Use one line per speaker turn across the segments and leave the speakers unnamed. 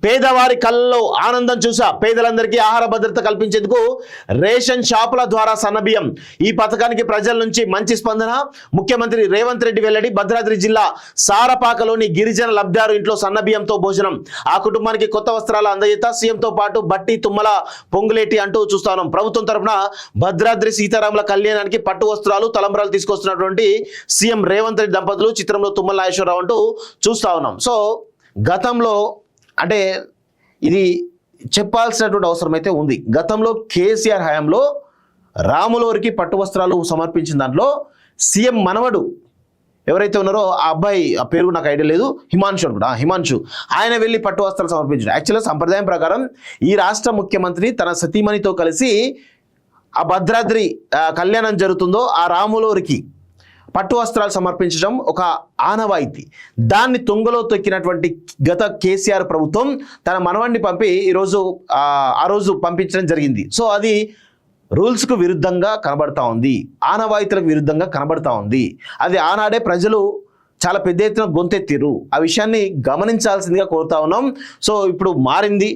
పేదవారి కళ్ళలో ఆనందం చూసా. పేదలందరికీ ఆహార భద్రత కల్పించేందుకు రేషన్ షాపుల ద్వారా సన్నబియ్యం. ఈ పథకానికి ప్రజల నుంచి మంచి స్పందన. ముఖ్యమంత్రి రేవంత్ రెడ్డి వెల్లడి. భద్రాద్రి జిల్లా సారపాకలోని గిరిజన లబ్ధిదారు ఇంట్లో సన్నబియ్యంతో భోజనం. ఆ కుటుంబానికి కొత్త వస్త్రాల అందజేత. సీఎంతో పాటు బట్టి తుమ్మల పొంగులేటి అంటూ చూస్తా ఉన్నాం. ప్రభుత్వం తరఫున భద్రాద్రి సీతారాముల కళ్యాణానికి పట్టు వస్త్రాలు తలంబరాలు తీసుకొస్తున్నటువంటి సీఎం రేవంత్ రెడ్డి దంపతులు, చిత్రంలో తుమ్మల నాగేశ్వరరావు అంటూ చూస్తా ఉన్నాం. సో గతంలో అంటే ఇది చెప్పాల్సినటువంటి అవసరం అయితే ఉంది. గతంలో కేసీఆర్ హయాంలో రాములవారికి పట్టు వస్త్రాలు సమర్పించిన దాంట్లో సీఎం మనవడు ఎవరైతే ఉన్నారో ఆ అబ్బాయి, ఆ పేరు నాకు ఐడియా లేదు, హిమాంశు ఆయన వెళ్ళి పట్టు వస్త్రాలు సమర్పించారు. యాక్చువల్గా సంప్రదాయం ప్రకారం ఈ రాష్ట్ర ముఖ్యమంత్రి తన సతీమణితో కలిసి ఆ భద్రాద్రి కళ్యాణం జరుగుతుందో ఆ రాములవారికి పట్టు వస్త్రాలు సమర్పించడం ఒక ఆనవాయితీ. దాన్ని తుంగలో తొక్కినటువంటి గత కేసీఆర్ ప్రభుత్వం తన మనవడిని పంపి ఆ రోజు పంపించడం జరిగింది. సో అది రూల్స్కు విరుద్ధంగా కనబడతా ఉంది, ఆనవాయితీలకు విరుద్ధంగా కనబడతా ఉంది. అది ఆనాడే ప్రజలు చాలా పెద్ద ఎత్తున గొంతెత్తిరు. ఆ విషయాన్ని గమనించాల్సిందిగా కోరుతా ఉన్నాం. సో ఇప్పుడు మారింది,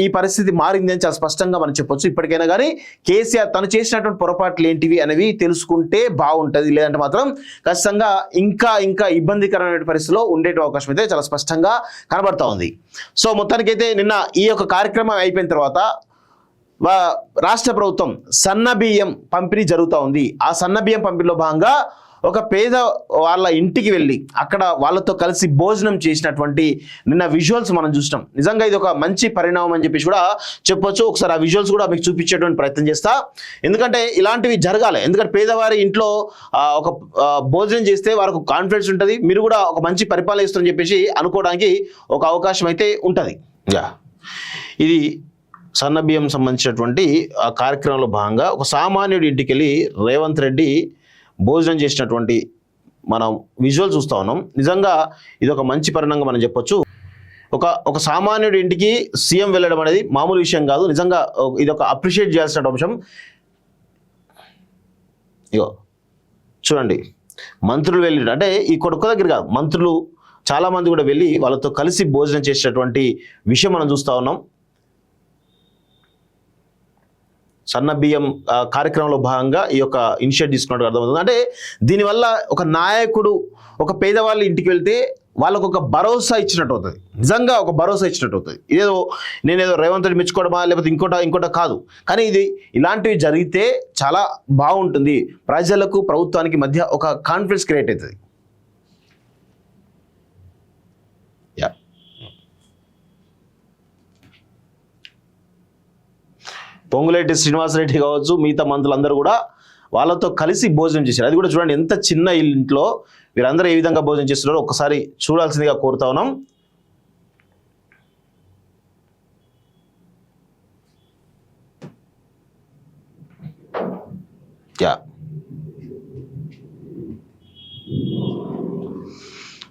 ఈ పరిస్థితి మారింది అని చాలా స్పష్టంగా మనం చెప్పొచ్చు. ఇప్పటికైనా కానీ కేసీఆర్ తను చేసినటువంటి పొరపాట్లు ఏంటివి అనేవి తెలుసుకుంటే బాగుంటుంది. లేదంటే మాత్రం ఖచ్చితంగా ఇంకా ఇబ్బందికరమైన పరిస్థితిలో ఉండే అవకాశం అయితే చాలా స్పష్టంగా కనబడతా ఉంది. సో మొత్తానికైతే నిన్న ఈ యొక్క కార్యక్రమం అయిపోయిన తర్వాత రాష్ట్ర ప్రభుత్వం సన్నబియ్యం పంపిణీ జరుగుతూ ఉంది. ఆ సన్నబియ్యం పంపిణీలో భాగంగా ఒక పేద వాళ్ళ ఇంటికి వెళ్ళి అక్కడ వాళ్ళతో కలిసి భోజనం చేసినటువంటి నిన్న విజువల్స్ మనం చూసినాం. నిజంగా ఇది ఒక మంచి పరిణామం అని చెప్పేసి కూడా చెప్పొచ్చు. ఒకసారి ఆ విజువల్స్ కూడా మీకు చూపించేటువంటి ప్రయత్నం చేస్తా, ఎందుకంటే ఇలాంటివి జరగాలి. ఎందుకంటే పేదవారి ఇంట్లో ఒక భోజనం చేస్తే వారికి కాన్ఫిడెన్స్ ఉంటుంది, మీరు కూడా ఒక మంచి పరిపాలన ఇస్తారని చెప్పేసి అనుకోవడానికి ఒక అవకాశం అయితే ఉంటుంది. ఇది సన్నబియ్యం సంబంధించినటువంటి ఆ కార్యక్రమంలో భాగంగా ఒక సామాన్యుడి ఇంటికి వెళ్ళి రేవంత్ రెడ్డి భోజనం చేసినటువంటి మనం విజువల్ చూస్తూ ఉన్నాం. నిజంగా ఇది ఒక మంచి పరిణామంగా మనం చెప్పొచ్చు. ఒక సామాన్యుడి ఇంటికి సీఎం వెళ్ళడం అనేది మామూలు విషయం కాదు. నిజంగా ఇది ఒక అప్రిషియేట్ చేయాల్సిన అంశం. ఇగో చూడండి, మంత్రులు వెళ్ళి, అంటే ఈ కొడుకు దగ్గర కాదు, మంత్రులు చాలామంది కూడా వెళ్ళి వాళ్ళతో కలిసి భోజనం చేసేటువంటి విషయం మనం చూస్తూ ఉన్నాం. సన్నబియ్యం కార్యక్రమంలో భాగంగా ఈ యొక్క ఇనిషియేటివ్ తీసుకున్నట్టు అర్థమవుతుంది. అంటే దీనివల్ల ఒక నాయకుడు ఒక పేదవాళ్ళ ఇంటికి వెళ్తే వాళ్ళకు ఒక భరోసా ఇచ్చినట్టు అవుతుంది. నిజంగా ఒక భరోసా ఇచ్చినట్టు అవుతుంది. నేనేదో రేవంత్ రెడ్డి మెచ్చుకోవడమా లేకపోతే ఇంకోట కాదు, కానీ ఇలాంటివి జరిగితే చాలా బాగుంటుంది. ప్రజలకు ప్రభుత్వానికి మధ్య ఒక కాన్ఫిడెన్స్ క్రియేట్ అవుతుంది. పొంగులేటి శ్రీనివాసరెడ్డి కావచ్చు, మిగతా మంత్రులందరూ కూడా వాళ్ళతో కలిసి భోజనం చేశారు. అది కూడా చూడండి, ఎంత చిన్న ఇంట్లో వీరందరూ ఏ విధంగా భోజనం చేస్తున్నారో ఒకసారి చూడాల్సిందిగా కోరుతా ఉన్నాం.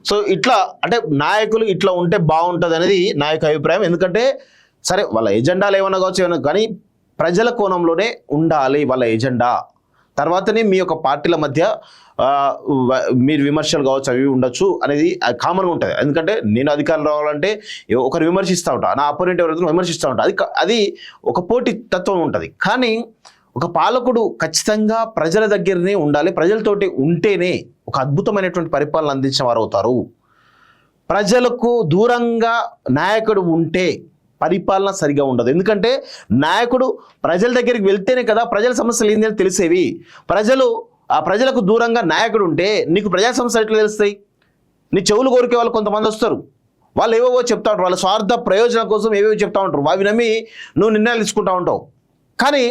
సో ఇట్లా అంటే నాయకులు ఇట్లా ఉంటే బాగుంటుంది అనేది నా యొక్క అభిప్రాయం. ఎందుకంటే సరే వాళ్ళ ఎజెండాలు ఏమన్నా కావచ్చు, ఏమన్నా, కానీ ప్రజల కోణంలోనే ఉండాలి వాళ్ళ ఎజెండా. తర్వాతనే మీ యొక్క పార్టీల మధ్య మీరు విమర్శలు కావచ్చు, అవి ఉండొచ్చు అనేది కామన్గా ఉంటుంది. ఎందుకంటే నేను అధికారం రావాలంటే ఒకరు విమర్శిస్తూ ఉంటా, నా అపోనెంట్ ఎవరైతే విమర్శిస్తూ ఉంటా, అది ఒక పోటీ తత్వం ఉంటుంది. కానీ ఒక పాలకుడు ఖచ్చితంగా ప్రజల దగ్గరనే ఉండాలి. ప్రజలతోటి ఉంటేనే ఒక అద్భుతమైనటువంటి పరిపాలన అందించిన వారు అవుతారు. ప్రజలకు దూరంగా నాయకుడు ఉంటే పరిపాలన సరిగా ఉండదు. ఎందుకంటే నాయకుడు ప్రజల దగ్గరికి వెళ్తేనే కదా ప్రజల సమస్యలు ఏంటని తెలిసేవి. ప్రజలకు దూరంగా నాయకుడు ఉంటే నీకు ప్రజా సమస్యలు ఎట్లా తెలుస్తాయి? నీ చెవులు కోరికే వాళ్ళు కొంతమంది వస్తారు, వాళ్ళు ఏవేవో చెప్తా ఉంటారు, వాళ్ళ స్వార్థ ప్రయోజనం కోసం ఏవేవో చెప్తా ఉంటారు, అవి నమ్మి నువ్వు నిర్ణయాలు తీసుకుంటూ ఉంటావు. కానీ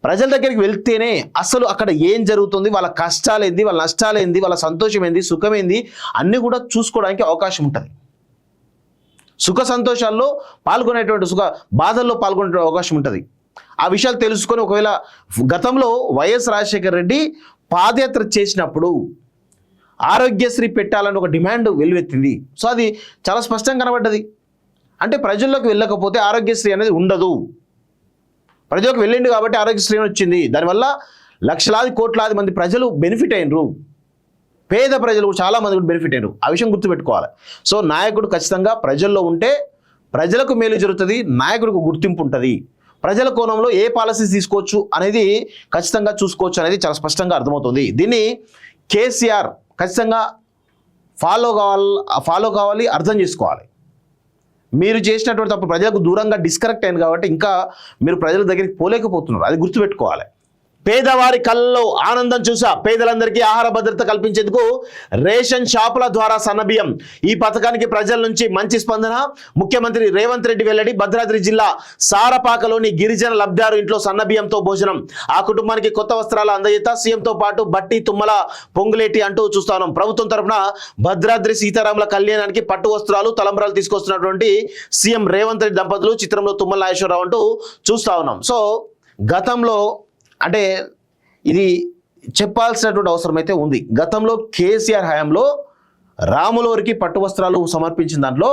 ప్రజల దగ్గరికి వెళ్తేనే అసలు అక్కడ ఏం జరుగుతుంది, వాళ్ళ కష్టాలు ఏంది, వాళ్ళ నష్టాలు ఏంది, వాళ్ళ సంతోషం ఏంది, సుఖం ఏంది అన్నీ కూడా చూసుకోవడానికి అవకాశం ఉంటుంది. సుఖ సంతోషాల్లో పాల్గొనేటువంటి బాధల్లో పాల్గొనే అవకాశం ఉంటుంది. ఆ విషయాలు తెలుసుకొని ఒకవేళ గతంలో వైఎస్ రాజశేఖర రెడ్డి పాదయాత్ర చేసినప్పుడు ఆరోగ్యశ్రీ పెట్టాలని ఒక డిమాండ్ వెలువెత్తింది. సో అది చాలా స్పష్టంగా కనబడ్డది. అంటే ప్రజల్లోకి వెళ్ళకపోతే ఆరోగ్యశ్రీ అనేది ఉండదు. ప్రజలకు వెళ్ళిండు కాబట్టి ఆరోగ్యశ్రీ వచ్చింది. దానివల్ల లక్షలాది కోట్లాది మంది ప్రజలు బెనిఫిట్ అయినరు. పేద ప్రజలు చాలామంది కూడా బెనిఫిట్ అయ్యారు. ఆ విషయం గుర్తుపెట్టుకోవాలి. సో నాయకుడు ఖచ్చితంగా ప్రజల్లో ఉంటే ప్రజలకు మేలు జరుగుతుంది, నాయకుడికి గుర్తింపు ఉంటుంది, ప్రజల కోణంలో ఏ పాలసీస్ తీసుకోవచ్చు అనేది ఖచ్చితంగా చూసుకోవచ్చు అనేది చాలా స్పష్టంగా అర్థమవుతుంది. దీన్ని కేసీఆర్ ఖచ్చితంగా ఫాలో కావాలి, అర్థం చేసుకోవాలి. మీరు చేసినటువంటి తప్పు ప్రజలకు దూరంగా డిస్కనెక్ట్ అయింది కాబట్టి ఇంకా మీరు ప్రజల దగ్గరికి పోలేకపోతున్నారు, అది గుర్తుపెట్టుకోవాలి. పేదవారి కళ్ళలో ఆనందం చూసా పేదలందరికీ ఆహార భద్రత కల్పించేందుకు రేషన్ షాపుల ద్వారా సన్నబియ్యం. ఈ పథకానికి ప్రజల నుంచి మంచి స్పందన. ముఖ్యమంత్రి రేవంత్ రెడ్డి వెల్లడి. భద్రాద్రి జిల్లా సారపాకలోని గిరిజన లబ్ధిదారు ఇంట్లో సన్నబియ్యంతో భోజనం. ఆ కుటుంబానికి కొత్త వస్త్రాల అందజేత. సీఎంతో పాటు బట్టి తుమ్మల పొంగులేటి అంటూ చూస్తా ఉన్నాం. ప్రభుత్వం తరఫున భద్రాద్రి సీతారాముల కళ్యాణానికి పట్టు వస్త్రాలు తలంబరాలు తీసుకొస్తున్నటువంటి సీఎం రేవంత్ రెడ్డి దంపతులు, చిత్రంలో తుమ్మల నాగేశ్వరరావు అంటూ చూస్తా ఉన్నాం. సో గతంలో అంటే ఇది చెప్పాల్సినటువంటి అవసరం అయితే ఉంది. గతంలో కేసీఆర్ హయాంలో రాములవారికి పట్టు వస్త్రాలు సమర్పించిన దాంట్లో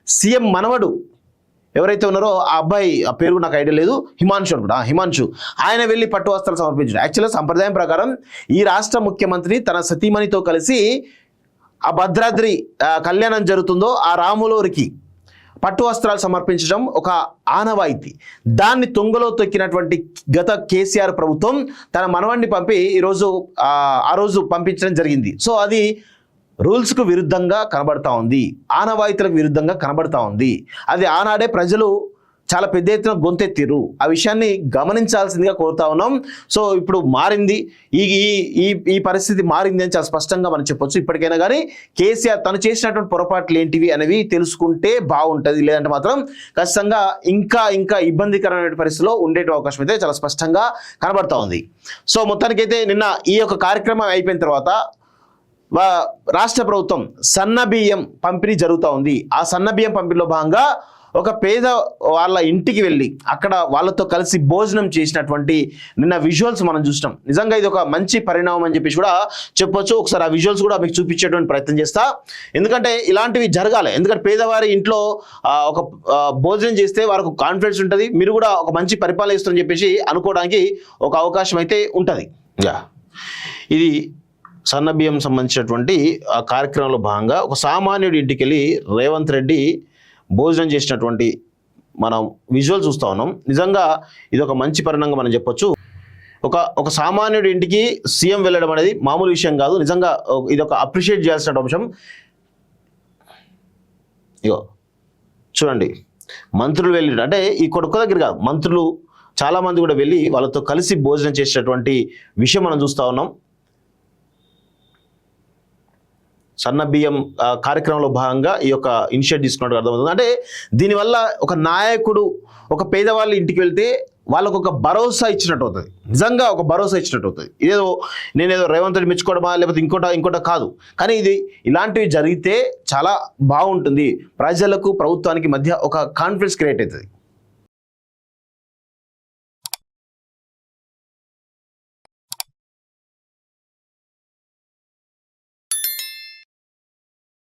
సీఎం మనవడు ఎవరైతే ఉన్నారో ఆ అబ్బాయి, ఆ పేరు నాకు ఐడియా లేదు, హిమాంశు అనుకుంటా, హిమాంశు, ఆయన వెళ్ళి పట్టు వస్త్రాలు సమర్పించాడు. యాక్చువల్గా సంప్రదాయం ప్రకారం ఈ రాష్ట్ర ముఖ్యమంత్రి తన సతీమణితో కలిసి ఆ భద్రాద్రి కళ్యాణం జరుగుతుందో ఆ రాములవారికి పట్టు వస్త్రాలు సమర్పించడం ఒక ఆనవాయితీ. దాన్ని తుంగలో తొక్కినటువంటి గత కేసీఆర్ ప్రభుత్వం తన మనవడిని పంపి ఆ రోజు పంపించడం జరిగింది. సో అది రూల్స్కు విరుద్ధంగా కనబడతా ఉంది, ఆనవాయితీలకు విరుద్ధంగా కనబడతా ఉంది. అది ఆనాడే ప్రజలు చాలా పెద్ద ఎత్తున గొంతెత్తిరు. ఆ విషయాన్ని గమనించాల్సిందిగా కోరుతా ఉన్నాం. సో ఇప్పుడు మారింది, ఈ పరిస్థితి మారింది అని చాలా స్పష్టంగా మనం చెప్పొచ్చు. ఇప్పటికైనా కానీ కేసీఆర్ తను చేసినటువంటి పొరపాట్లు ఏంటివి అనేవి తెలుసుకుంటే బాగుంటుంది. లేదంటే మాత్రం ఖచ్చితంగా ఇంకా ఇబ్బందికరమైన పరిస్థితిలో ఉండే అవకాశం అయితే చాలా స్పష్టంగా కనబడతా ఉంది. సో మొత్తానికైతే నిన్న ఈ యొక్క కార్యక్రమం అయిపోయిన తర్వాత రాష్ట్ర ప్రభుత్వం సన్నబియ్యం పంపిణీ జరుగుతూ ఉంది. ఆ సన్నబియ్యం పంపిణీలో భాగంగా ఒక పేద వాళ్ళ ఇంటికి వెళ్ళి అక్కడ వాళ్ళతో కలిసి భోజనం చేసినటువంటి నిన్న విజువల్స్ మనం చూసినాం. నిజంగా ఇది ఒక మంచి పరిణామం అని చెప్పేసి కూడా చెప్పొచ్చు. ఒకసారి ఆ విజువల్స్ కూడా మీకు చూపించేటువంటి ప్రయత్నం చేస్తా, ఎందుకంటే ఇలాంటివి జరగాలి. ఎందుకంటే పేదవారి ఇంట్లో ఒక భోజనం చేస్తే వారికి కాన్ఫిడెన్స్ ఉంటుంది, మీరు కూడా ఒక మంచి పరిపాలన ఇస్తారని చెప్పేసి అనుకోవడానికి ఒక అవకాశం అయితే ఉంటుంది. ఇది సన్నబియ్యం సంబంధించినటువంటి ఆ కార్యక్రమంలో భాగంగా ఒక సామాన్యుడి ఇంటికి వెళ్ళి రేవంత్ రెడ్డి భోజనం చేసినటువంటి మనం విజువల్ చూస్తూ ఉన్నాం. నిజంగా ఇది ఒక మంచి పరిణామంగా మనం చెప్పొచ్చు. ఒక సామాన్యుడి ఇంటికి సీఎం వెళ్ళడం అనేది మామూలు విషయం కాదు. నిజంగా ఇది ఒక అప్రిషియేట్ చేయాల్సిన అంశం. ఇగో చూడండి, మంత్రులు వెళ్ళి, అంటే ఈ కొడుకు దగ్గర కాదు, మంత్రులు చాలామంది కూడా వెళ్ళి వాళ్ళతో కలిసి భోజనం చేసేటటువంటి విషయం మనం చూస్తూ ఉన్నాం. సన్నబియ్యం కార్యక్రమంలో భాగంగా ఈ యొక్క ఇనిషియేటివ్ తీసుకున్నట్టు అర్థమవుతుంది. అంటే దీనివల్ల ఒక నాయకుడు ఒక పేదవాళ్ళ ఇంటికి వెళ్తే వాళ్ళకు ఒక భరోసా ఇచ్చినట్టు అవుతుంది, నిజంగా ఒక భరోసా ఇచ్చినట్టు అవుతుంది. నేనేదో రేవంత్ రెడ్డి మెచ్చుకోవడమా లేకపోతే ఇంకోట కాదు, కానీ ఇలాంటివి జరిగితే చాలా బాగుంటుంది. ప్రజలకు ప్రభుత్వానికి మధ్య ఒక కాన్ఫిడెన్స్ క్రియేట్ అవుతుంది.